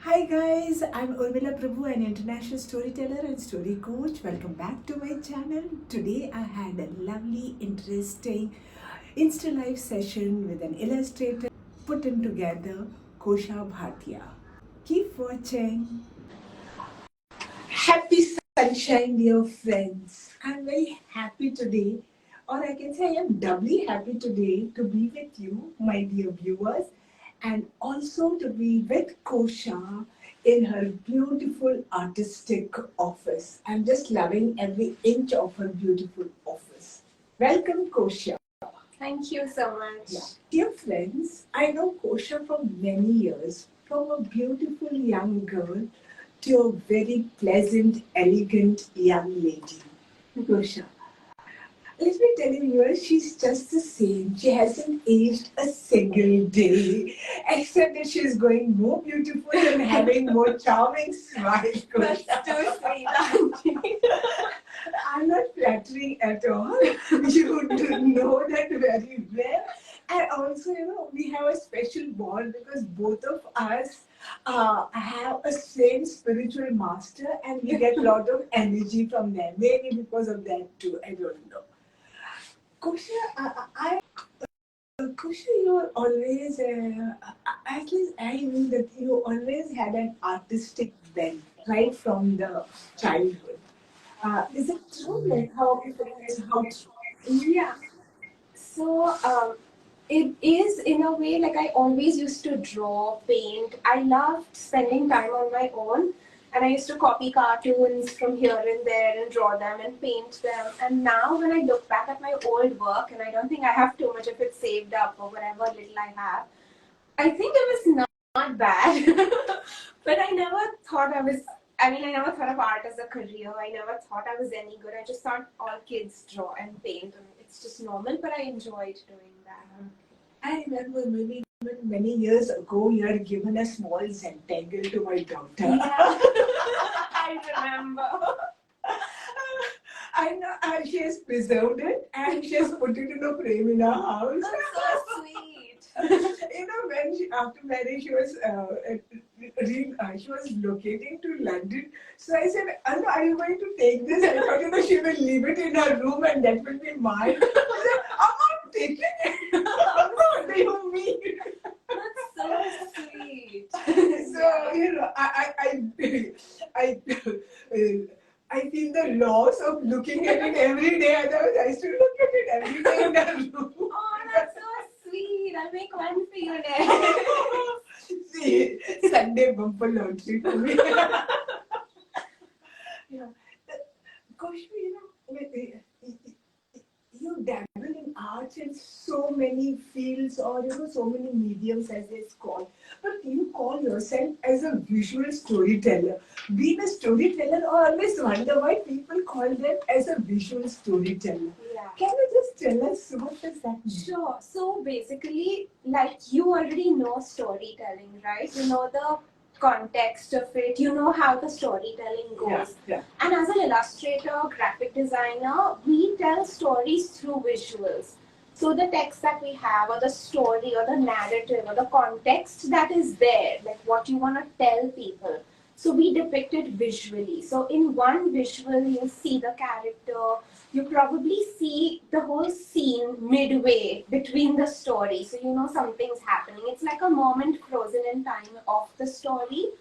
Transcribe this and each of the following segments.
Hi guys, I'm Urmila Prabhu, an international storyteller and story coach. Welcome back to my channel. Today I had a lovely, interesting Insta Live session with an illustrator putting together Kosha Bhatia. Keep watching. Happy sunshine, dear friends. I'm very happy today, or I can say I am doubly happy today to be with you, my dear viewers, and also to be with Kosha in her beautiful artistic office. I'm just loving every inch of her beautiful office. Welcome, Kosha. Thank you so much. Yeah. Dear friends, I know Kosha for many years, from a beautiful young girl to a very pleasant, elegant young lady. Kosha, let me tell you, she's just the same. She hasn't aged a single day, except that she's going more beautiful and having more charming smile. That's too sweet, Auntie. I'm not flattering at all. You do know that very well. And also, we have a special bond because both of us have a same spiritual master and we get a lot of energy from them. Maybe because of that too. I don't know. Kusha, you're always, at least I know that you always had an artistic bent right from the childhood. Is it true? Like how true? Yeah. So, it is in a way like I always used to draw, paint. I loved spending time on my own, and I used to copy cartoons from here and there and draw them and paint them. And now, when I look back at my old work, and I don't think I have too much of it saved up or whatever little I have, I think it was not bad, but I never thought I was. I mean, I never thought of art as a career. I never thought I was any good. I just thought all kids draw and paint, and it's just normal. But I enjoyed doing that. I remember maybe even many years ago, you had given a small Zentangle to my daughter. Yeah, I remember. I know she has preserved it and she has put it in a frame in her house. That's so sweet. When after marriage she was locating to London. So I said, Anna, are you going to take this? I thought she will leave it in her room and that will be mine. I said, I'm not taking it. What do you mean? That's so sweet. So I feel the loss of looking at it every day. Otherwise, I used to look at it every day in the room. Oh, that's so sweet. I'll make one for you next. See, Sunday bumper lottery for me. Yeah. Koshvi, you dabble in arts in so many fields or so many mediums as it's called, but you call yourself as a visual storyteller. Being a storyteller, I always wonder why people call them as a visual storyteller. Yeah. Can you just tell us what does that mean? Sure. So basically, like you already know storytelling, right? You know the context of it. You know how the storytelling goes. Yeah. And as an illustrator, graphic designer, we tell stories through visuals. So the text that we have, or the story, or the narrative, or the context that is there, like what you want to tell people. So we depict it visually. So in one visual, you see the character. You probably see the whole scene midway between the story. So you know something's happening. It's like a moment frozen in time of the story,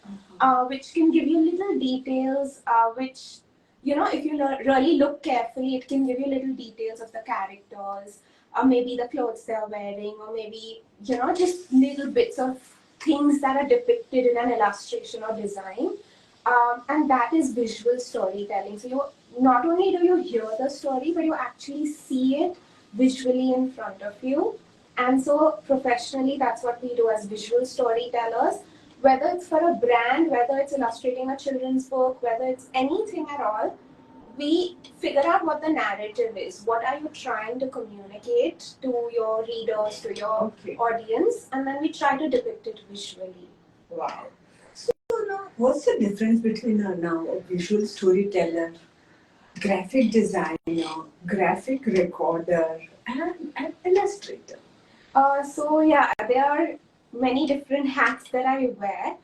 which can give you little details, which, if you really look carefully, it can give you little details of the characters, or maybe the clothes they're wearing, or maybe, just little bits of things that are depicted in an illustration or design. And that is visual storytelling. So you not only do you hear the story, but you actually see it visually in front of you. And so professionally, that's what we do as visual storytellers. Whether it's for a brand, whether it's illustrating a children's book, whether it's anything at all, we figure out what the narrative is. What are you trying to communicate to your readers, to your audience, and then we try to depict it visually. Wow. So now, what's the difference between a visual storyteller, graphic designer, graphic recorder, and an illustrator? So yeah, there are many different hats that I wear.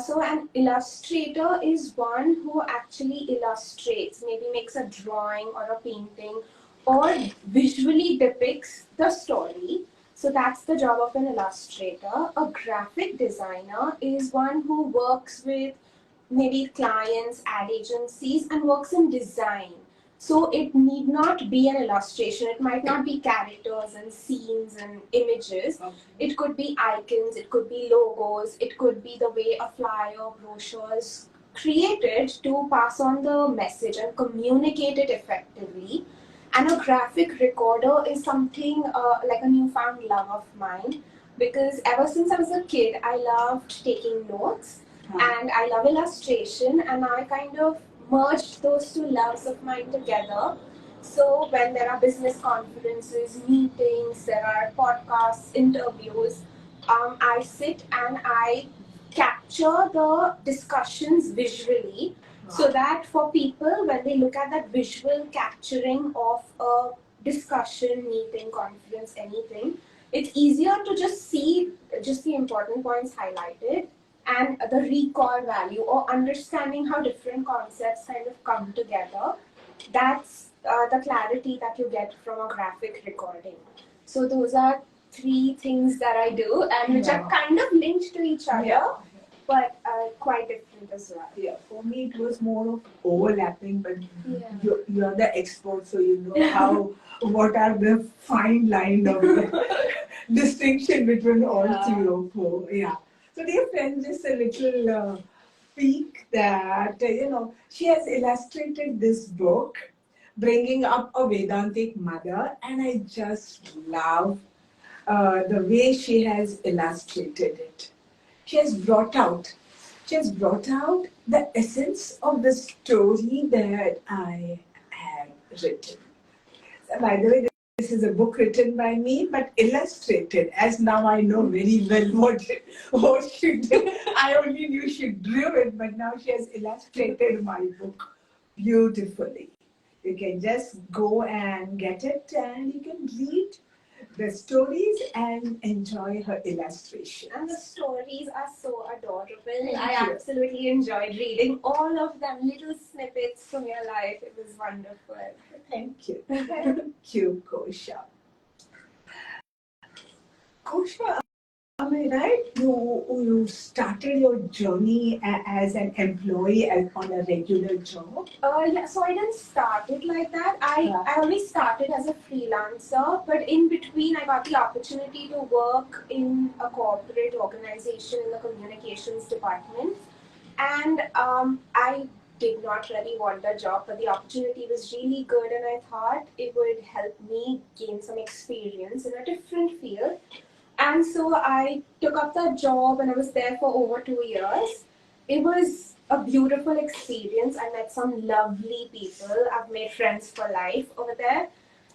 So an illustrator is one who actually illustrates, maybe makes a drawing or a painting or visually depicts the story. So that's the job of an illustrator. A graphic designer is one who works with maybe clients, ad agencies, and works in design. So it need not be an illustration. It might not be characters and scenes and images. Okay. It could be icons, it could be logos, it could be the way a flyer, brochure is created to pass on the message and communicate it effectively. And a graphic recorder is something like a newfound love of mine, because ever since I was a kid, I loved taking notes and I love illustration, and I kind of merged those two loves of mine together. So when there are business conferences, meetings, there are podcasts, interviews, I sit and I capture the discussions visually, so that for people, when they look at that visual capturing of a discussion, meeting, conference, anything, it's easier to just see just the important points highlighted and the recall value or understanding how different concepts kind of come together. That's the clarity that you get from a graphic recording. So those are three things that I do, and which are kind of linked to each other, but quite different as well. Yeah, for me it was more of overlapping, but Yeah. you're the expert, so you know how what are the fine line of the distinction between all three or four. Yeah. So dear friends, just a little peek that she has illustrated this book, bringing up a Vedantic mother, and I just love the way she has illustrated it. She has brought out the essence of the story that I have written. So, by the way, this is a book written by me, but illustrated, as now I know very well what she did. I only knew she drew it, but now she has illustrated my book beautifully. You can just go and get it, and you can read the stories and enjoy her illustration. And the stories are so adorable. Thank I you. absolutely enjoyed reading all of them, little snippets from your life. It was wonderful. Thank you. Thank you, Kosha. Kosha, am I right? You started your journey as an employee on a regular job? Yeah, so I didn't start it like that. I always started as a freelancer, but in between I got the opportunity to work in a corporate organization in the communications department. And I did not really want the job, but the opportunity was really good, and I thought it would help me gain some experience in a different field. And so I took up that job, and I was there for over 2 years. It was a beautiful experience. I met some lovely people. I've made friends for life over there.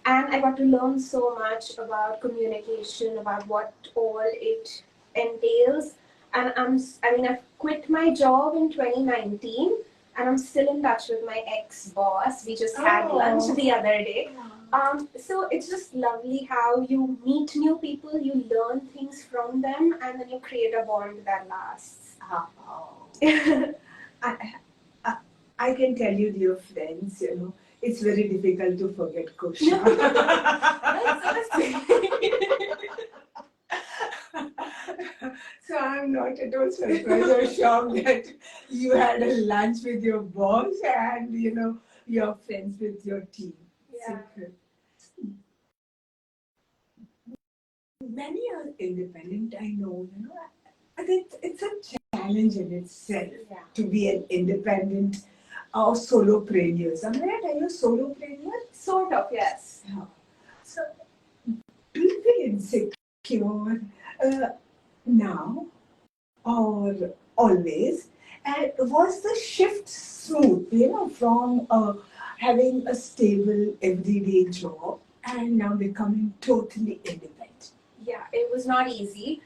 And I got to learn so much about communication, about what all it entails. And I've quit my job in 2019, and I'm still in touch with my ex-boss. We just had lunch the other day. So it's just lovely how you meet new people, you learn things from them, and then you create a bond that lasts. I can tell you, dear friends, it's very difficult to forget Kosha. So I'm not at all surprised or shocked that you had a lunch with your boss and you're friends with your team. Yeah. Super. Many are independent, I know, I think it's a challenge in itself to be an independent or solopreneur. Am I right? Are you a solopreneur? Sort of, yes. Yeah. So, do you feel insecure now or always? And was the shift smooth, from having a stable everyday job and now becoming totally independent? Yeah, it was not easy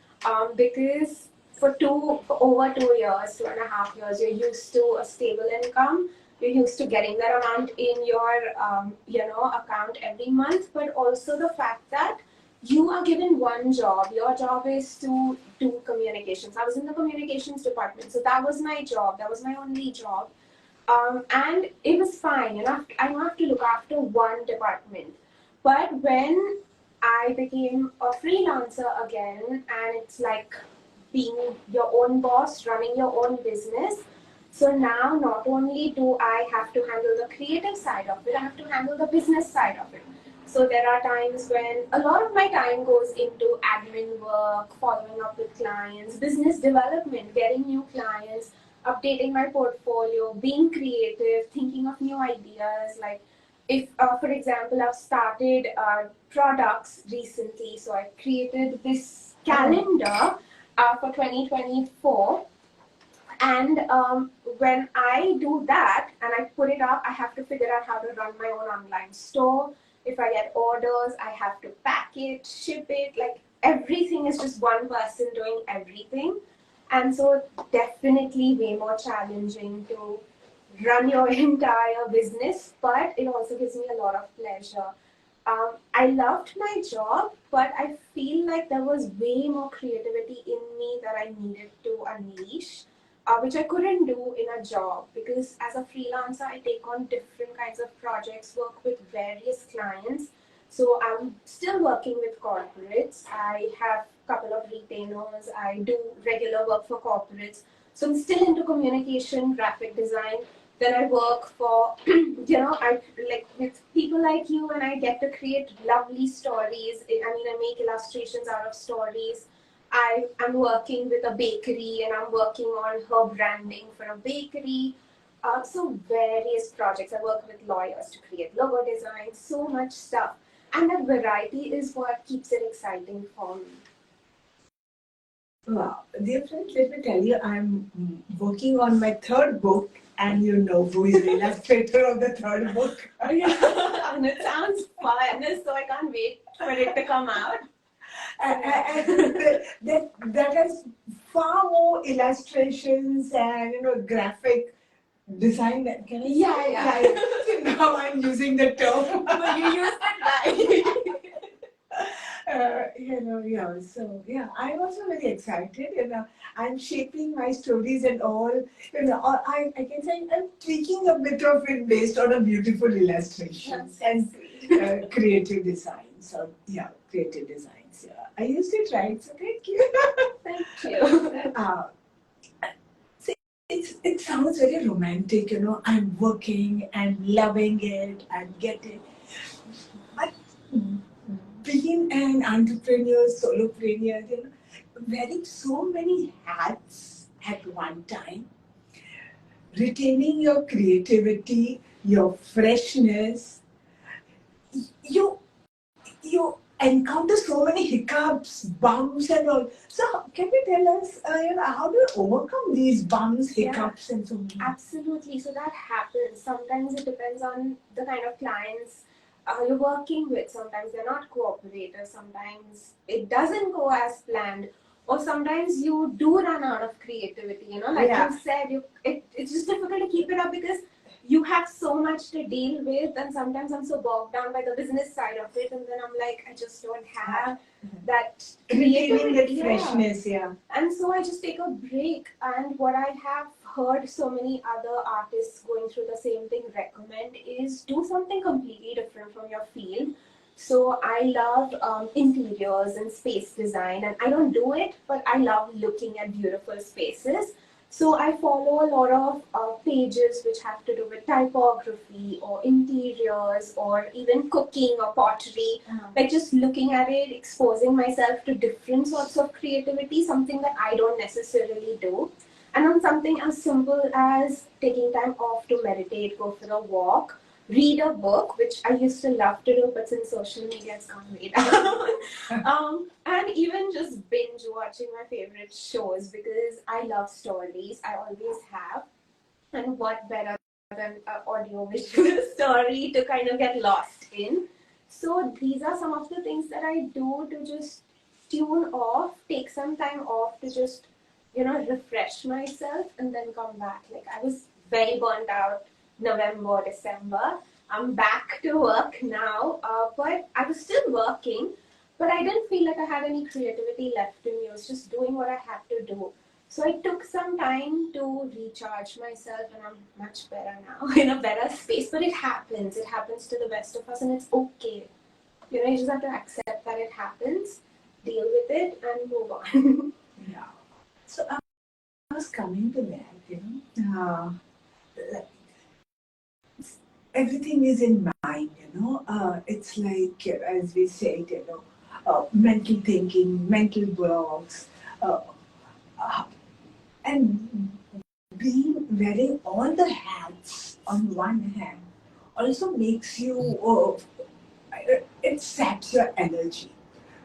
because for over 2 years, 2.5 years, you're used to a stable income. You're used to getting that amount in your account every month, but also the fact that you are given one job. Your job is to do communications. I was in the communications department, so that was my job. That was my only job. And it was fine. I don't have to look after one department. But when I became a freelancer again, and it's like being your own boss, running your own business. So now not only do I have to handle the creative side of it, I have to handle the business side of it. So there are times when a lot of my time goes into admin work, following up with clients, business development, getting new clients, updating my portfolio, being creative, thinking of new ideas. Like if, for example, I've started products recently, so I created this calendar for 2024. And when I do that and I put it up, I have to figure out how to run my own online store. If I get orders, I have to pack it, ship it. Like everything is just one person doing everything. And so definitely way more challenging to run your entire business, but it also gives me a lot of pleasure. I loved my job, but I feel like there was way more creativity in me that I needed to unleash, which I couldn't do in a job because as a freelancer, I take on different kinds of projects, work with various clients. So I'm still working with corporates. I have a couple of retainers. I do regular work for corporates. So I'm still into communication, graphic design. Then I work for, I like with people like you, and I get to create lovely stories. I make illustrations out of stories. I'm working with a bakery, and I'm working on her branding for a bakery. So various projects. I work with lawyers to create logo design, so much stuff. And that variety is what keeps it exciting for me. Wow, dear friends, let me tell you, I'm working on my third book, and you know who is the illustrator of the third book. And it sounds fun, so I can't wait for it to come out. And that has far more illustrations and graphic design. Can I say? Yeah. Now I'm using the term. But you used it right. So I'm also very excited. I'm shaping my stories and all. Or I can say I'm tweaking a bit of it based on a beautiful illustrations and creative designs. Creative designs. Yeah, I used it right. So thank you. Thank you. It sounds very romantic. I'm working, I'm loving it, I'm getting. But being an entrepreneur, solopreneur, wearing so many hats at one time, retaining your creativity, your freshness, you you encounter so many hiccups, bumps, and all. So, can you tell us, how do you overcome these bumps, hiccups, and so many? Absolutely. So that happens. Sometimes it depends on the kind of clients you're working with. Sometimes they're not cooperators. Sometimes it doesn't go as planned. Or sometimes you do run out of creativity. Like you said, it's just difficult to keep it up because you have so much to deal with, and sometimes I'm so bogged down by the business side of it, and then I'm like, I just don't have that Retaining that creativity. freshness, And so I just take a break. And what I have heard so many other artists going through the same thing recommend is do something completely different from your field. So I love interiors and space design, and I don't do it, but I love looking at beautiful spaces. So I follow a lot of pages which have to do with typography or interiors or even cooking or pottery. Like just looking at it, exposing myself to different sorts of creativity, something that I don't necessarily do. And on something as simple as taking time off to meditate, go for a walk, read a book, which I used to love to do, but since social media it's gone way down. And even just binge watching my favorite shows because I love stories. I always have. And what better than an audio visual story to kind of get lost in? So these are some of the things that I do to just tune off, take some time off to just, refresh myself and then come back. Like I was very burnt out November, December. I'm back to work now, but I was still working. But I didn't feel like I had any creativity left in me. I was just doing what I had to do. So I took some time to recharge myself, and I'm much better now, in a better space. But it happens. It happens to the best of us, and it's okay. You know, you just have to accept that it happens, deal with it, and move on. Yeah. So I was coming to that, like, everything is in mind, it's like, as we said, mental thinking, mental blocks, uh, uh, and being wearing all the hats on one hand also makes you, it saps your energy.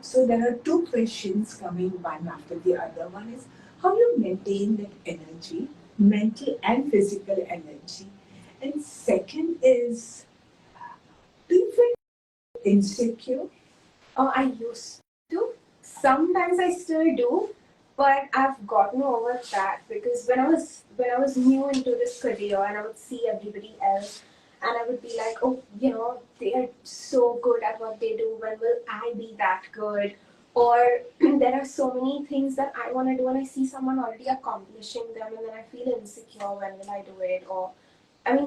So there are two questions coming one after the other. One is how you maintain that energy, mental and physical energy. And second is, do you feel insecure? Oh, I used to. Sometimes I still do, but I've gotten over that because when I was new into this career and I would see everybody else and I would be like, oh, they are so good at what they do. When will I be that good? Or there are so many things that I want to do and I see someone already accomplishing them and then I feel insecure. When will I do it? Or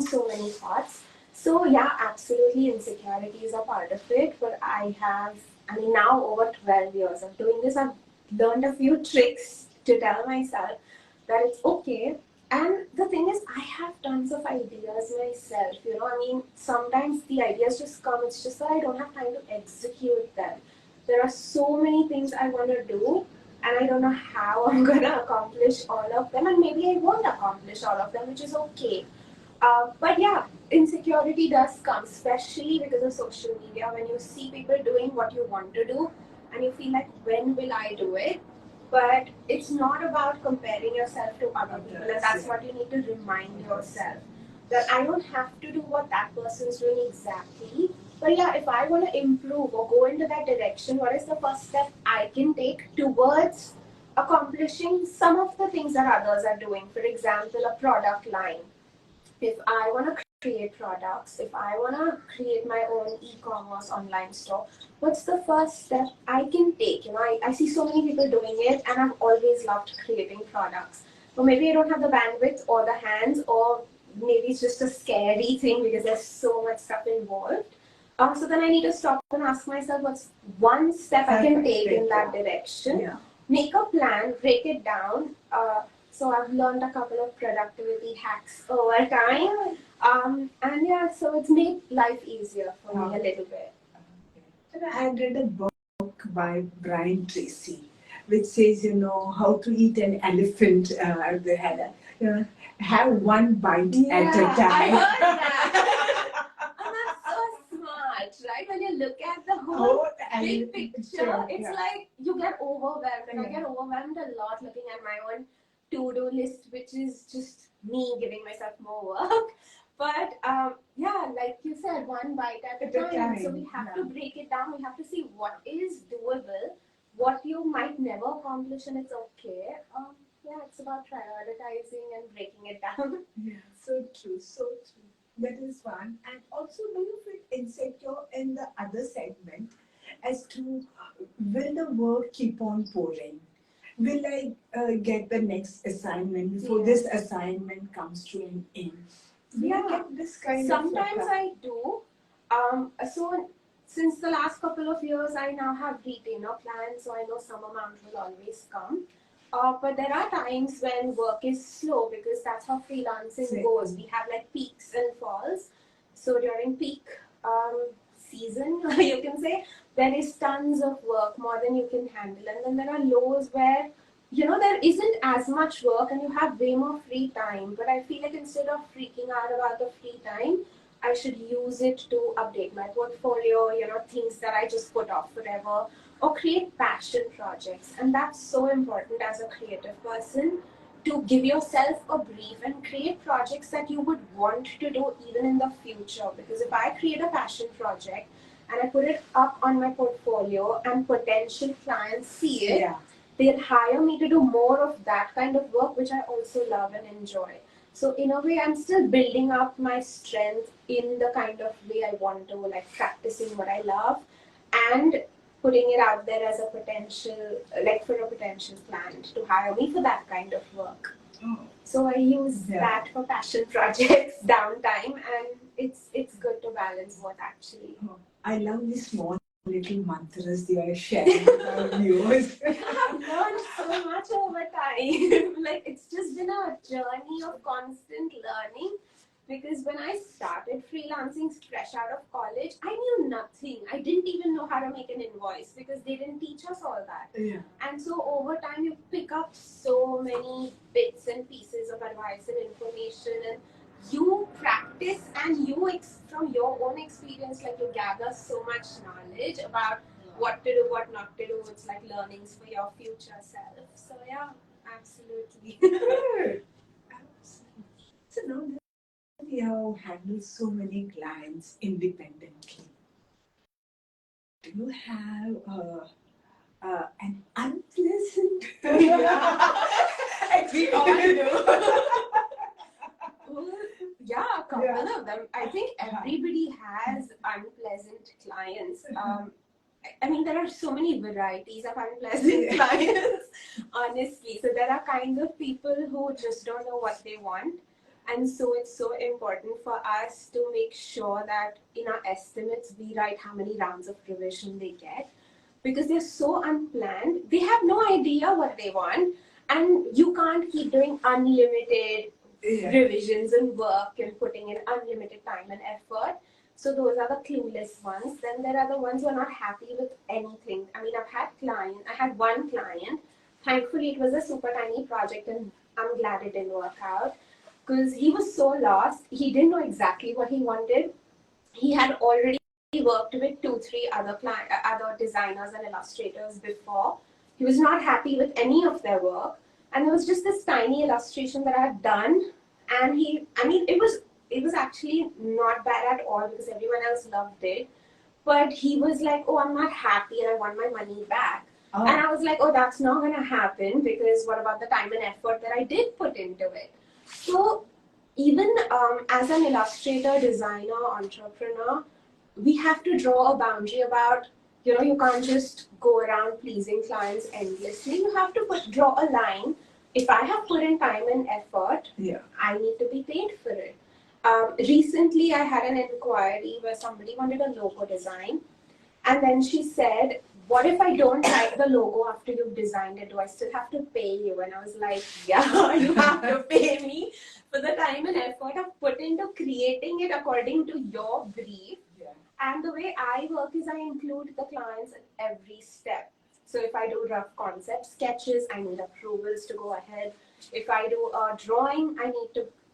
so many thoughts. So yeah, absolutely, insecurities are part of it. But now over 12 years of doing this, I've learned a few tricks to tell myself that it's okay. And the thing is, I have tons of ideas myself. Sometimes the ideas just come. It's just that I don't have time to execute them. There are so many things I want to do, and I don't know how I'm gonna accomplish all of them. And maybe I won't accomplish all of them, which is okay. But yeah, insecurity does come, especially because of social media. When you see people doing what you want to do, and you feel like, when will I do it? But it's not about comparing yourself to other people, and that's what you need to remind yourself, that I don't have to do what that person's doing exactly. But yeah, if I want to improve or go into that direction, what is the first step I can take towards accomplishing some of the things that others are doing? For example, a product line. If I want to create products, if I want to create my own e-commerce online store, what's the first step I can take? I see so many people doing it, and I've always loved creating products. But maybe I don't have the bandwidth or the hands, or maybe it's just a scary thing because there's so much stuff involved. So then I need to stop and ask myself, what's one step I can take in that direction? Yeah. Make a plan, break it down. So I've learned a couple of productivity hacks over time. And yeah, so it's made life easier for me a little bit. And I had read a book by Brian Tracy, which says, how to eat an elephant. They had have one bite at a time. I heard that. And that's so smart, right? When you look at the whole big picture, it's like you get overwhelmed. And I get overwhelmed a lot looking at my own to-do list, which is just me giving myself more work. But yeah, like you said, one bite at a time. So we have to break it down. We have to see what is doable, what you might never accomplish, and it's okay. Yeah, it's about prioritizing and breaking it down. Yeah, so true, so true. That is one. And also, do you feel insecure in the other segment as to, will the work keep on pouring? Will I get the next assignment before this assignment comes to an end? Will I get this kind Sometimes of I do. So since the last couple of years, I now have retainer plans, so I know some amount will always come. But there are times when work is slow because that's how freelancing goes. We have like peaks and falls. So during peak season, you can say, there is tons of work, more than you can handle. And then there are lows where there isn't as much work and you have way more free time. But I feel like instead of freaking out about the free time, I should use it to update my portfolio, things that I just put off forever, or create passion projects. And that's so important as a creative person, to give yourself a brief and create projects that you would want to do even in the future. Because if I create a passion project and I put it up on my portfolio and potential clients see it, they'll hire me to do more of that kind of work, which I also love and enjoy. So in a way, I'm still building up my strength in the kind of way I want to, like practicing what I love and putting it out there as a potential, like for a potential client to hire me for that kind of work. Oh. So I use that for passion projects, downtime, and it's good to balance both actually. Oh, I love the small little mantras you are sharing with our viewers. I've learned so much over time. Like it's just been a journey of constant learning. Because when I started freelancing fresh out of college, I knew nothing. I didn't even know how to make an invoice because they didn't teach us all that. Yeah. And so over time, you pick up so many bits and pieces of advice and information, and you practice and from your own experience, like you gather so much knowledge about what to do, what not to do. It's like learnings for your future self. So yeah, absolutely. Good. So now that you have handled so many clients independently, do you have an unpleasant experience? Well, yeah, a couple of them. I think everybody has unpleasant clients. I mean, there are so many varieties of unpleasant clients, honestly. So there are kind of people who just don't know what they want. And so it's so important for us to make sure that in our estimates, we write how many rounds of revision they get. Because they're so unplanned, they have no idea what they want. And you can't keep doing unlimited revisions and work and putting in unlimited time and effort. So those are the clueless ones. Then there are the ones who are not happy with anything. I mean, I had one client. Thankfully, it was a super tiny project and I'm glad it didn't work out because he was so lost. He didn't know exactly what he wanted. He had already worked with 2-3 other designers and illustrators before. He was not happy with any of their work. And there was just this tiny illustration that I had done. And it was actually not bad at all because everyone else loved it. But he was like, oh, I'm not happy and I want my money back. Oh. And I was like, oh, that's not going to happen because what about the time and effort that I did put into it? So even as an illustrator, designer, entrepreneur, we have to draw a boundary about, you can't just go around pleasing clients endlessly. You have to draw a line. If I have put in time and effort, I need to be paid for it. Recently, I had an inquiry where somebody wanted a logo design. And then she said, what if I don't like the logo after you've designed it? Do I still have to pay you? And I was like, yeah, you have to pay me for the time and effort I've put into creating it according to your brief. And the way I work is I include the clients at every step. So if I do rough concept sketches, I need approvals to go ahead. If I do a drawing,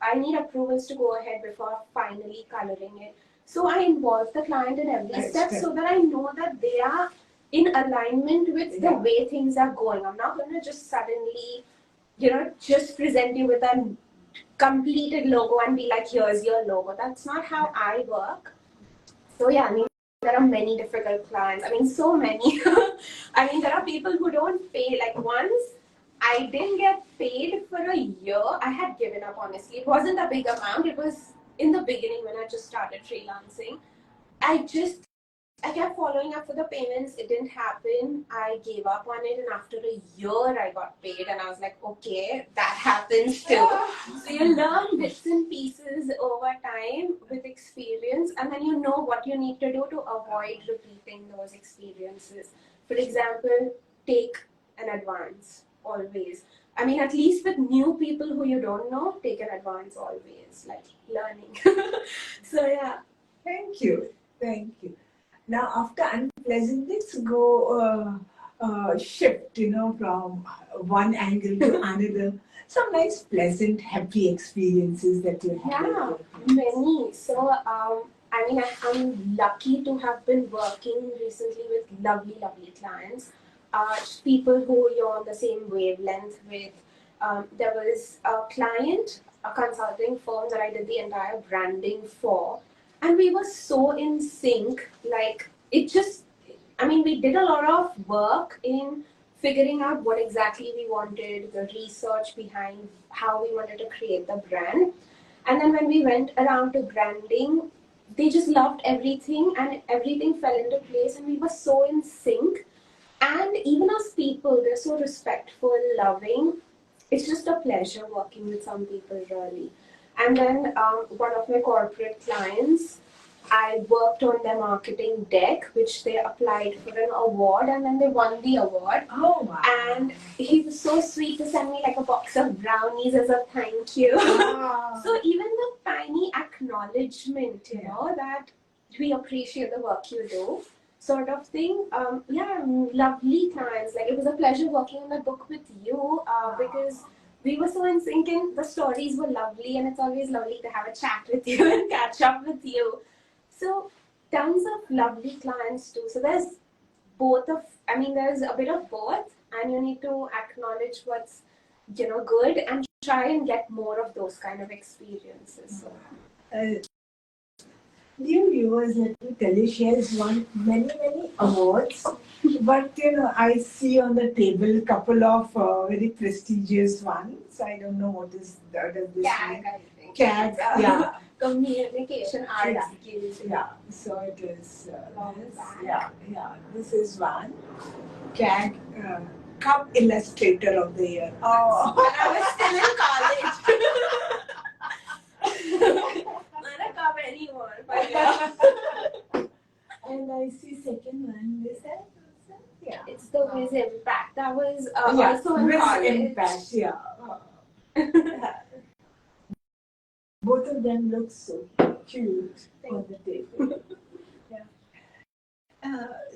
I need approvals to go ahead before finally coloring it. So I involve the client in every step so that I know that they are in alignment with the way things are going. I'm not going to just suddenly, just present you with a completed logo and be like, here's your logo. That's not how I work. So yeah, I mean, there are many difficult clients. I mean, so many. I mean, there are people who don't pay. Like once I didn't get paid for a year, I had given up, honestly. It wasn't a big amount. It was in the beginning when I just started freelancing. I kept following up for the payments. It didn't happen. I gave up on it. And after a year, I got paid. And I was like, okay, that happens too. So you learn bits and pieces over time with experience. And then you know what you need to do to avoid repeating those experiences. For example, take an advance always. I mean, at least with new people who you don't know, take an advance always, like learning. So yeah. Thank you. Thank you. Now, after unpleasant, let's go shift, from one angle to another. Some nice, pleasant, happy experiences that you had. Yeah, many. So, I mean, I'm lucky to have been working recently with lovely, lovely clients. People who you're on the same wavelength with. There was a client, a consulting firm that I did the entire branding for. And we were so in sync, like we did a lot of work in figuring out what exactly we wanted, the research behind how we wanted to create the brand. And then when we went around to branding, they just loved everything and everything fell into place and we were so in sync. And even as people, they're so respectful, loving. It's just a pleasure working with some people, really. And then one of my corporate clients, I worked on their marketing deck, which they applied for an award, and then they won the award. Oh, wow. And he was so sweet to send me like a box of brownies as a thank you. Wow. So even the tiny acknowledgement, you know, that we appreciate the work you do, sort of thing. Yeah, lovely clients. Like it was a pleasure working on the book with you because we were so in sync and the stories were lovely, and it's always lovely to have a chat with you and catch up with you. So tons of lovely clients too. So there's both of, I mean, there's a bit of both, and you need to acknowledge what's, you know, good and try and get more of those kind of experiences. So. Dear viewers, let me tell you, she has won many awards. But you know, I see on the table a couple of very prestigious ones. I don't know what is does this CAG, mean. I think. CAG, yeah. Communication Arts Guild. Yeah, so it is. Yeah. This is one. CAG, Cup Illustrator of the Year. Oh, when I was still in college. Not a cup anymore, but yeah. And I see second one. Is that? Yeah. It's the Wiz Impact. That was Yeah, also in Wiz college. Impact, yeah. Both of them look so cute on the table. Yeah.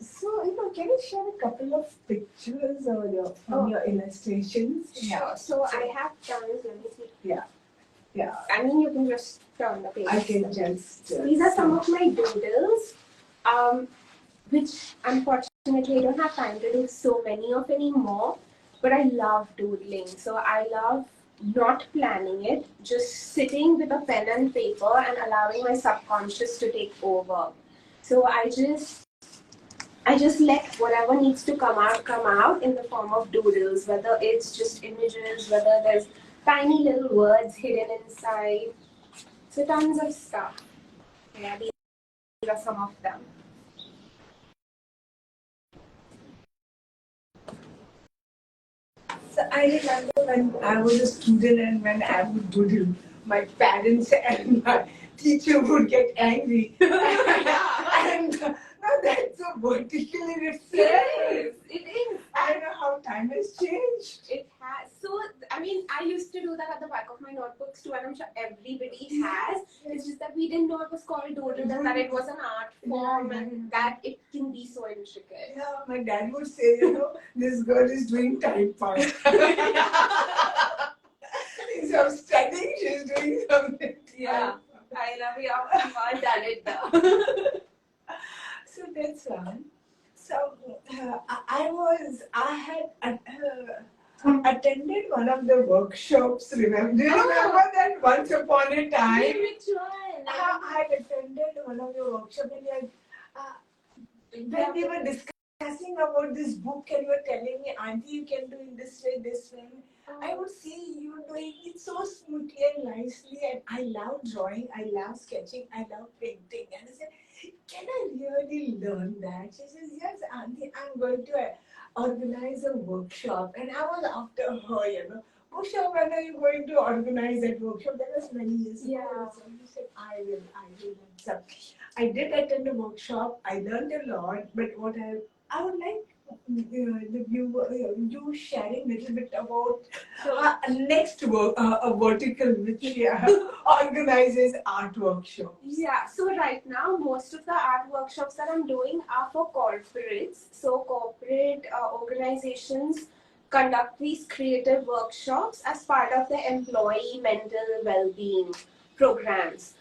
So, you know, can you share a couple of pictures or from your illustrations? Sure. So I have done. Let me see. Yeah. I mean, you can just turn the page. I can just. So these are some of my doodles, which unfortunately I don't have time to do so many of anymore. But I love doodling. So I love not planning it, just sitting with a pen and paper and allowing my subconscious to take over. So I just let whatever needs to come out in the form of doodles, whether it's just images, whether there's tiny little words hidden inside. So tons of stuff. Yeah, these are some of them. So I remember when I was a student and when I would doodle, my parents and my teacher would get angry. And no, that's so vertically reflected. It is. I don't know how time has changed. It has. So, I mean, I used to do that at the back of my notebooks too, and I'm sure everybody has. It's just that we didn't know it was called doodle and that it was an art form and that it can be so intricate. Yeah, my dad would say, you know, this girl is doing time pass. Instead of studying, she's doing something. Yeah, I love you. I've all done it though. So that's one. So I had attended one of the workshops. Remember? Do you remember that once upon a time? Which one? I had attended one of your workshops and when we were discussing about this book and you were telling me, Auntie, you can do it this way. I would see you doing it so smoothly and nicely, and I love drawing, I love sketching, I love painting. And I said, can I really learn that? She says, yes, Auntie, I'm going to organize a workshop. And I was after her, you know. Kosha, when are you going to organize that workshop? That was many years ago. So she said, I will. So I did attend a workshop. I learned a lot. But what I would like you sharing a little bit about next work, a vertical which organizes art workshops. Yeah, so right now most of the art workshops that I'm doing are for corporates. So corporate organizations conduct these creative workshops as part of their employee mental well-being programs.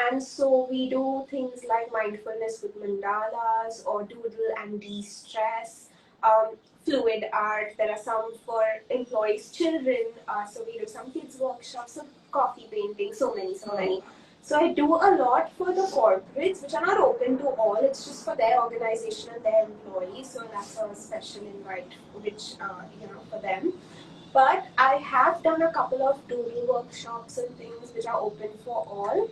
And so we do things like mindfulness with mandalas or doodle and de-stress, fluid art. There are some for employees' children. So we do some kids workshops, some coffee painting, so many. So I do a lot for the corporates, which are not open to all. It's just for their organization and their employees. So that's a special invite, which for them. But I have done a couple of doodle workshops and things which are open for all.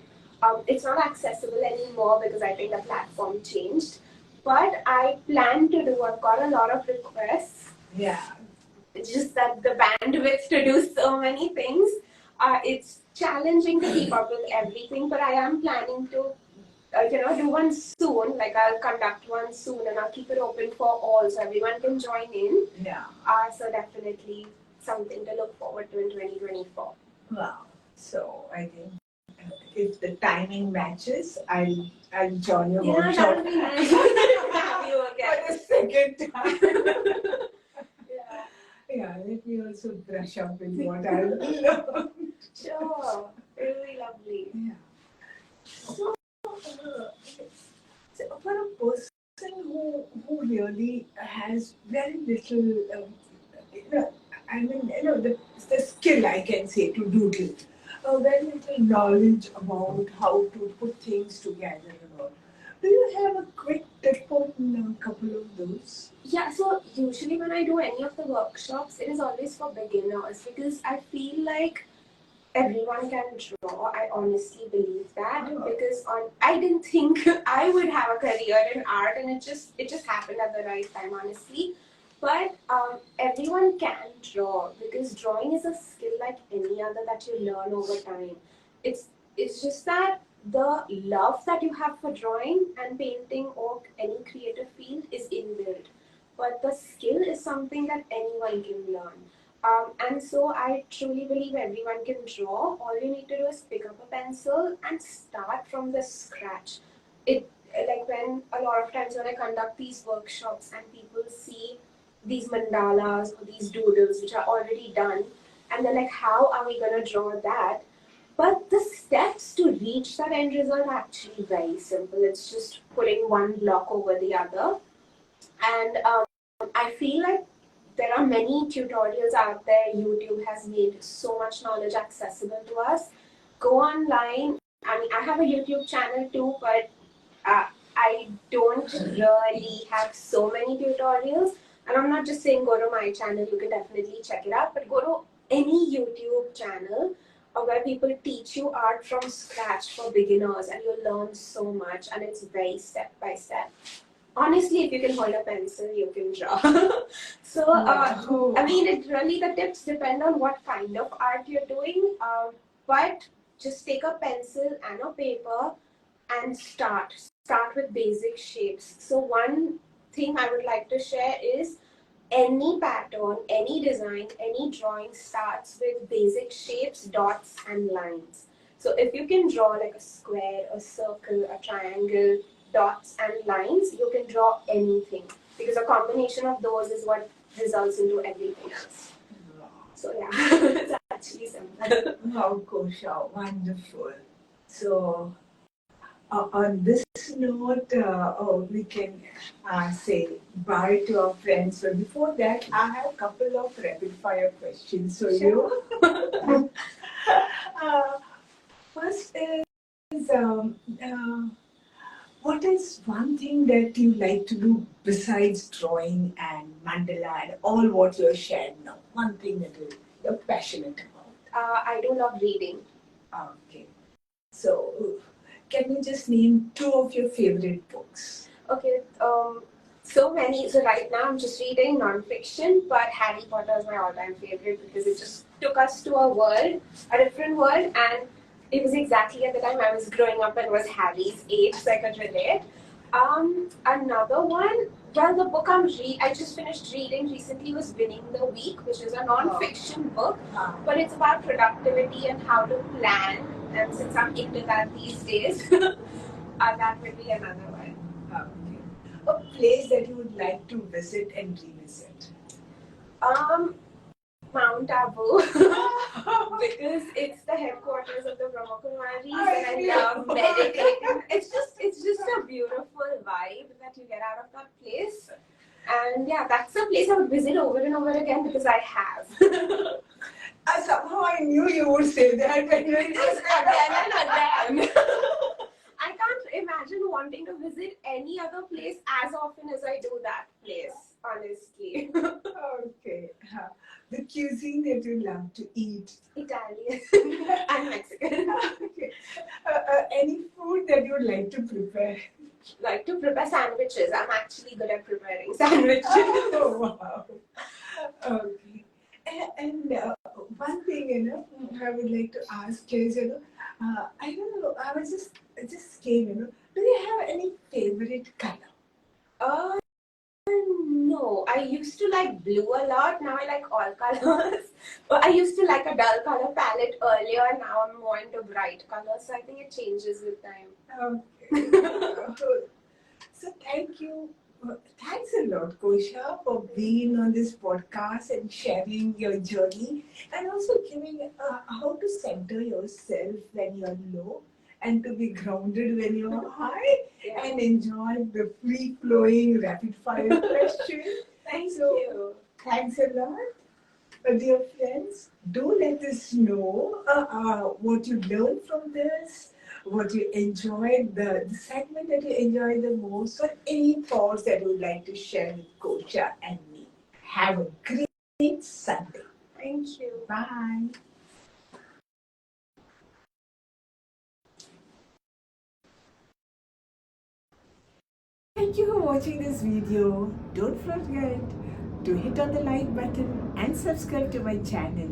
It's not accessible anymore because I think the platform changed. But I plan to do. I've got a lot of requests. Yeah. It's just that the bandwidth to do so many things, it's challenging to keep up with everything. But I am planning to, do one soon. Like I'll conduct one soon, and I'll keep it open for all, so everyone can join in. Yeah. So definitely something to look forward to in 2024. Wow. So I think if the timing matches, I'll join your Yeah, workshop. that would be nice. Have you again. For the second time. Yeah. Yeah, let me also brush up with what I've learned. Sure. Really lovely. Yeah. So, so for a person who really has very little, the skill, I can say, to doodle, very little knowledge about how to put things together and all. Do you have a quick tip on a couple of those? Yeah, so usually when I do any of the workshops, it is always for beginners because I feel like everyone can draw. I honestly believe that because I didn't think I would have a career in art, and it just happened at the right time, honestly. But everyone can draw because drawing is a skill like any other that you learn over time. It's just that the love that you have for drawing and painting or any creative field is inbuilt, but the skill is something that anyone can learn. And so I truly believe everyone can draw. All you need to do is pick up a pencil and start from the scratch. It like when a lot of times when I conduct these workshops and people see these mandalas or these doodles which are already done, and they're like, how are we gonna draw that? But the steps to reach that end result are actually very simple. It's just putting one block over the other. And I feel like there are many tutorials out there. YouTube has made so much knowledge accessible to us. Go online. I mean, I have a YouTube channel too, but I don't really have so many tutorials. And I'm not just saying go to my channel, you can definitely check it out, but go to any YouTube channel where people teach you art from scratch for beginners, and you'll learn so much, and it's very step by step. Honestly, if you can hold a pencil, you can draw. So, I mean, the tips depend on what kind of art you're doing, but just take a pencil and a paper and start with basic shapes. So one thing I would like to share is any pattern, any design, any drawing starts with basic shapes, dots and lines. So if you can draw like a square, a circle, a triangle, dots and lines, you can draw anything because a combination of those is what results into everything else. So yeah, it's actually simple. Wow, Kosha, wonderful. So on this note, we can say bye to our friends. But before that, I have a couple of rapid fire questions for you. First is, what is one thing that you like to do besides drawing and mandala and all what you're shared now? One thing that you're passionate about. I do love reading. Okay. So, can you just name two of your favorite books? Okay, so many. So right now I'm just reading non-fiction, but Harry Potter is my all-time favorite because it just took us to a different world, and it was exactly at the time I was growing up and was Harry's age, so I could relate. Another one, well, the book I just finished reading recently was Winning the Week, which is a non-fiction book, but it's about productivity and how to plan. And since I'm into that these days, that would be another one. Okay. A place that you would like to visit and revisit? Mount Abu, because it's the headquarters of the Brahma Kumaris, and I love meditating. It's just a beautiful vibe that you get out of that place. And yeah, that's a place I would visit over and over again because I have. Somehow I knew you would say that when you just again and again. I can't imagine wanting to visit any other place as often as I do that place, honestly. Okay. The cuisine that you love to eat? Italian and Mexican. Okay. any food that you'd like to prepare? Like to prepare sandwiches. I'm actually good at preparing sandwiches. Oh, wow. Okay. And one thing, I would like to ask is, I don't know, I was just came, do you have any favorite color? Uh, no, I used to like blue a lot. Now I like all colors. But I used to like a dull color palette earlier. Now I'm more into bright colors. So I think it changes with time. Okay. So thank you. Thanks a lot, Kosha, for being on this podcast and sharing your journey and also giving how to center yourself when you're low and to be grounded when you're high and enjoy the free flowing rapid fire questions. Thank you. Thanks a lot. Dear friends, do let us know what you learned from this, what you enjoyed, the segment that you enjoyed the most, or any thoughts that you would like to share with Kosha and me. Have a great Sunday. Thank you. Bye. Thank you for watching this video. Don't forget to hit on the like button and subscribe to my channel.